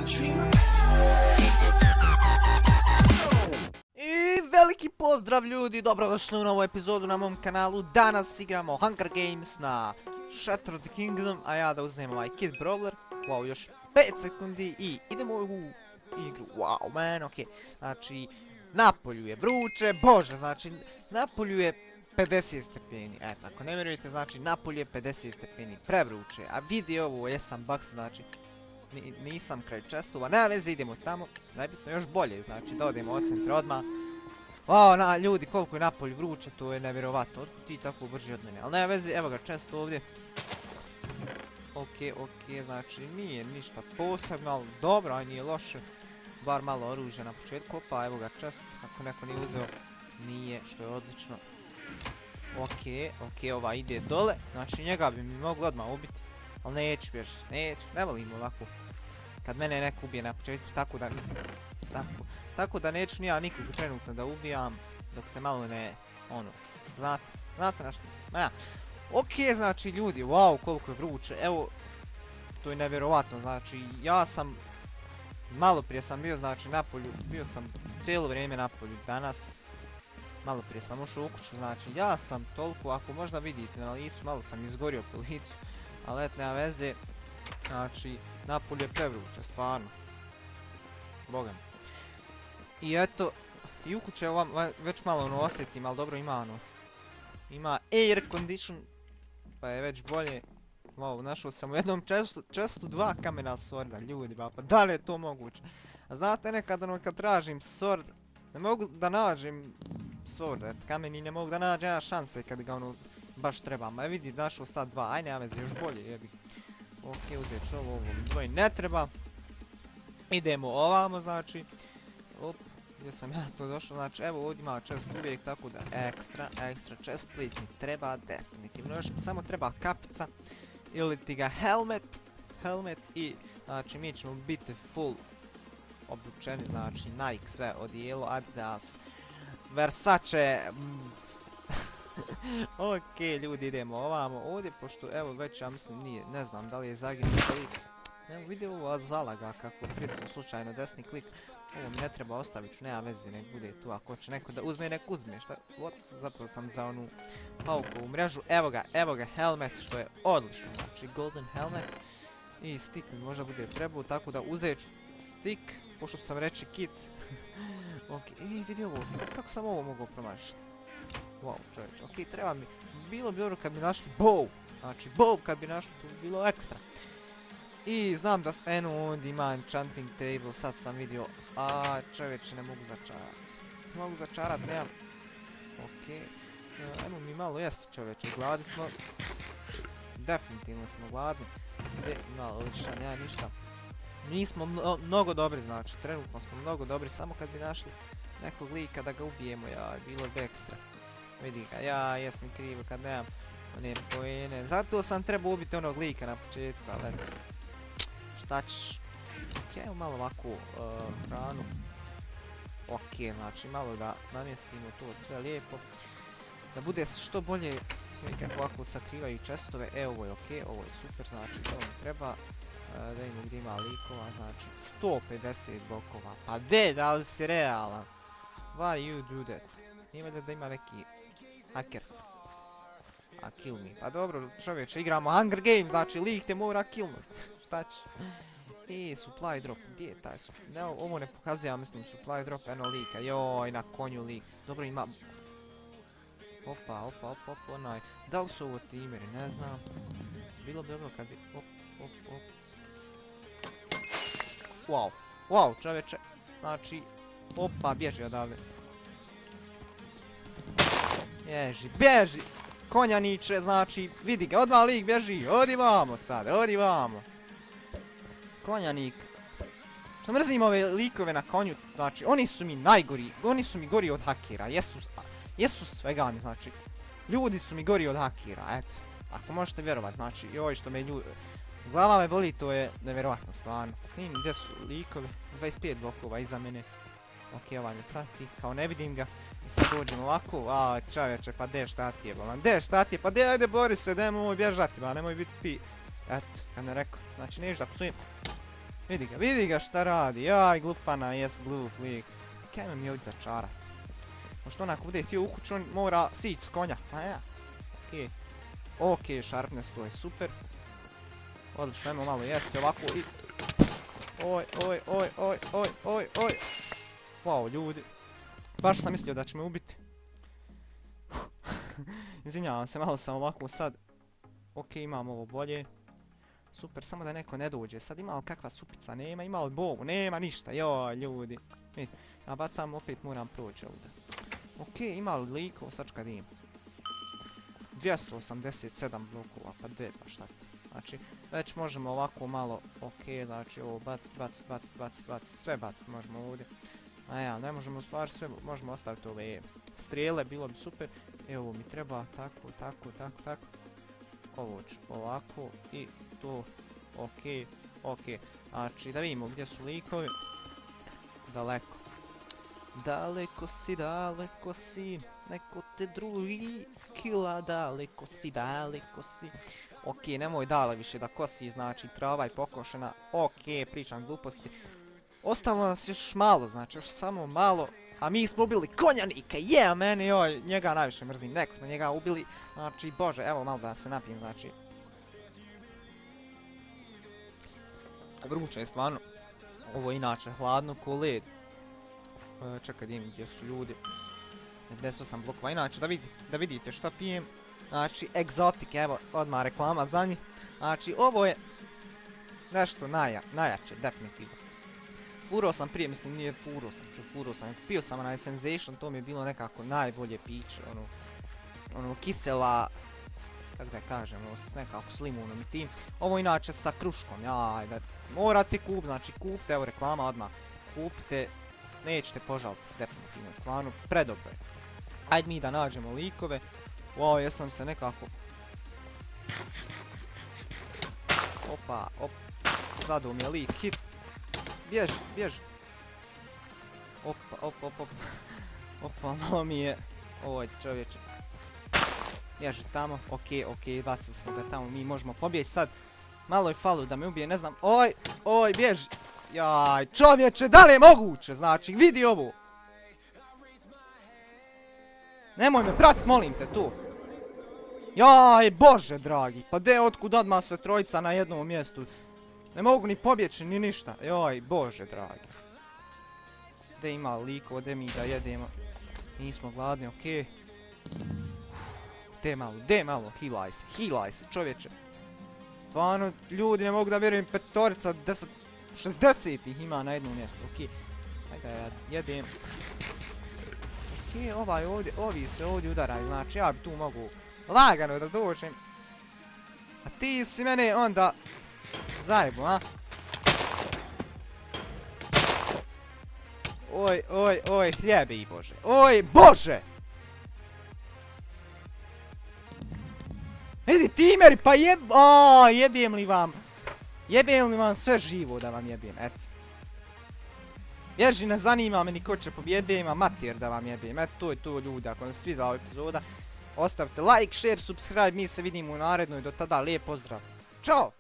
I veliki pozdrav ljudi, dobrodošli u novu epizodu na mom kanalu. Danas igramo Hunger Games na Shattered Kingdom, a ja da uzmem ovaj Kid Brawler. Wow, još 5 sekundi i idemo u igru. Wow man, ok. Znači, napolju je vruće, bože, znači, napolju je 50 stepeni. Eto, ako ne vjerujete, znači, napolju je 50 stepeni, prevruće. A vidi ovo, jesam bugs, znači, nisam kraj chestova, nema veze, idemo tamo, najbitno još bolje, znači da odemo od centra odmah. O, ljudi, koliko je napolju vruće, to je nevjerovatno, otkud ti tako brži od mene, ali nema veze, evo ga chest ovdje. Ok, znači nije ništa posebno, ali dobro, aj nije loše, bar malo oružja na početku, pa evo ga chest, ako neko nije uzeo, nije, što je odlično. Ok, ova ide dole, znači njega bi mi moglo odmah ubiti. Ali neću još, ne volim ovako kad mene neko ubije na početku, tako da neću ja nikog trenutno da ubijam dok se malo ne, znate na što mislim. Ok, znači ljudi, wow, koliko je vruće, evo, to je nevjerovatno, znači ja sam, malo prije sam bio, znači napolju, bio sam cijelo vrijeme napolju, danas, malo prije sam ušao u kuću, znači ja sam toliko, ako možda vidite na licu, malo sam izgorio po licu. Ali eto, nema veze, znači, napolje je prevruće, stvarno. Boga mi. I eto, i u kuće već malo osjetim, ali dobro ima air condition, pa je već bolje. Wow, našao sam u jednom chestu 2 kamena sworda, ljudi, pa da li je to moguće? A znate, nekad kad tražim sword, ne mogu da nađem sword, kameni ne mogu da nađem, nema šanse kad ga baš treba, ma vidi, našao sad 2, aj nema veze, još bolje, jebi. Ok, uzet ću ovo dvoje ne treba. Idemo ovamo, znači. Op, gdje sam ja to došao, znači evo ovdje ima chest uvijek, tako da ekstra chest plate mi treba definitivno. Još mi samo treba kapica ili ti ga helmet i znači mi ćemo biti full obučeni, znači Nike sve odijelo, Adidas, Versace. Ok, ljudi, idemo ovamo ovdje, pošto evo već ja mislim nije, ne znam da li je zaginut klik. Evo vidi ovo zalaga kako pricao slučajno desni klik. Ovo mi ne treba ostavit ću, nema veze, nek bude tu, ako će neko da uzme, nek uzme, šta, zapravo sam za onu paukovu mrežu. Evo ga helmet, što je odlično, znači golden helmet. I stick mi možda bude trebao, tako da uzet ću stick, pošto sam reći kit. Ok, vidi ovo, kako sam ovo mogao promašiti? Wow, čovječ, ok, treba mi, bilo bi dobro kad bi našli bow, znači bow kad bi našli, to bi bilo ekstra. I znam da eno ovdje ima enchanting table, sad sam vidio, a čovječe ne mogu začarat, nemam. Ok, ajmo mi malo jesti čovječe, gladni smo, definitivno smo gladni, malo lična, nema ništa. Nismo mnogo dobri, znači, trenutno smo mnogo dobri, samo kad bi našli nekog lika da ga ubijemo, bilo bi ekstra. Vidi ga, jesam krivo kad nemam one poene, zato sam trebao ubiti onog lika na početku, ali eto, šta ćeš. Ok, evo malo ovako hranu. Ok, znači malo da namjestimo to sve lijepo, da bude što bolje, kako ovako sakrivaju chestove, ovo je ok, ovo je super, znači to mi treba. Da vidimo gdje ima likova, znači 150 blokova, pa da li si realan? Why you do that? Nije da ima neki hacker. A kill me. Pa dobro čovječe, igramo Hunger Games, znači lik te mora kill me. Šta će? Supply drop, gdje je taj supply? Ne, ovo ne pokazuje, ja mislim supply drop, eno lika, joj, na konju lik. Dobro ima... Opa, onaj. Da li su ovo timeri, ne znam. Bilo bi dobro kad bi... Op. Wow, čovječe, znači... Opa, bježi odavde. Bježi! Konjaniče, znači, vidi ga, odmah lik bježi, odi vamo sad, odi vamo. Konjanik. Što mrzim ove likove na konju, znači, oni su mi najgori, oni su mi gori od hakera, jesu svega mi, znači, ljudi su mi gori od hakera, eto, ako možete vjerovat, znači, joj što me ljudi, glava me boli, to je nevjerovatno stvarno. Vidim gdje su likovi, 25 blokova iza mene. Ok, ovaj me prati, kao ne vidim ga. I sad dođem ovako, čovječe, pa šta ti je, pa ajde bori se, nemoj bježati, ba, nemoj biti pi. Eto, kad ne rekao, znači neću da psujem. Vidi ga šta radi, jaj glupana, jes glup lik. Kaj mi ovdje začarat? Pošto onako bude htio uhuć, on mora sić s konja, a ja. Okej. Okej, sharpness, to je super. Odlično, ajmo malo jesti ovako i... Oj. Wow, ljudi. Baš sam mislio da će me ubiti. Izvinjavam se, malo sam ovako sad. Okej, imam ovo bolje. Super, samo da neko ne dođe. Sad ima li kakva supica? Nema, ima li bovu? Nema ništa, joj, ljudi. Ja bacam, opet moram proći ovdje. Okej, ima li likov? Sad kad imam. 287 blokova, pa de, pa šta ti. Znači, već možemo ovako malo, okej, znači ovo bac, sve bacit možemo ovdje. A ja, ne možemo u stvari sve, možemo ostaviti ove strijele, bilo bi super. Evo, ovo mi treba, tako. Ovo ću ovako i to, okej. Znači, da vidimo gdje su likovi. Daleko. Daleko si, neko te drugi kila, daleko si. Okej, nemoj dale više da kosi, znači trava je pokošena. Okej, pričam gluposti. Ostalo nas još malo, znači još samo malo. A mi smo ubili konjanika, meni joj, njega najviše mrzim, nek smo njega ubili. Znači, bože, evo malo da se napijem, znači. Vruće je stvarno. Ovo je inače hladno ko led. Čekaj da vidim gdje su ljudi. 98 blokova, inače da vidite šta pijem. Znači, egzotik, evo, odmah reklama za njih. Znači, ovo je nešto najjače, definitivno. Furao sam prije, mislim nije furao sam, pio sam onaj Sensation, to mi je bilo nekako najbolje piće, ono kisela, kako da kažem, nekako s limunom i tim. Ovo inače sa kruškom, jaj, morate kupiti, znači kupite, evo reklama odmah, kupite, nećete požaliti, definitivno, stvarno, predobro je. Ajde mi da nađemo likove, wow, jesam se nekako, opa, zadao mi je lik, hit. Bježi. Opa, malo mi je... Oj, čovječe. Bježi tamo, okej, bacili smo ga tamo, mi možemo pobjeći sad. Malo je falu da me ubije, ne znam, oj, bježi. Jaj, čovječe, da li je moguće, znači, vidi ovo. Nemoj me pratit, molim te, tu. Jaj, bože dragi, pa de otkud odmah sve trojica na jednom mjestu. Ne mogu ni pobjeći, ni ništa. Joj, bože dragi. Gdje ima liko, gdje mi da jedemo. Nismo gladni, okej. De malo, healaj se, čovječe. Stvarno, ljudi, ne mogu da vjerujem, petorica, 60 ih ima na jednom mjestu, okej. Ajde da ja jedem. Okej, ovi se ovdje udaraju, znači ja bi tu mogu lagano da dođem. A ti si mene onda... Zajebu, a? Oj, hljebe i bože. Oj, bože! Vidi, timeri, pa jebijem li vam sve živo da vam jebijem, eto. Ježi, ne zanima me ni ko će pobjede, ima mater da vam jebijem, eto, to je to ljudi, ako vam se svidjela ova epizoda, ostavite like, share, subscribe, mi se vidimo u narednoj, do tada, lijep pozdrav. Ćao!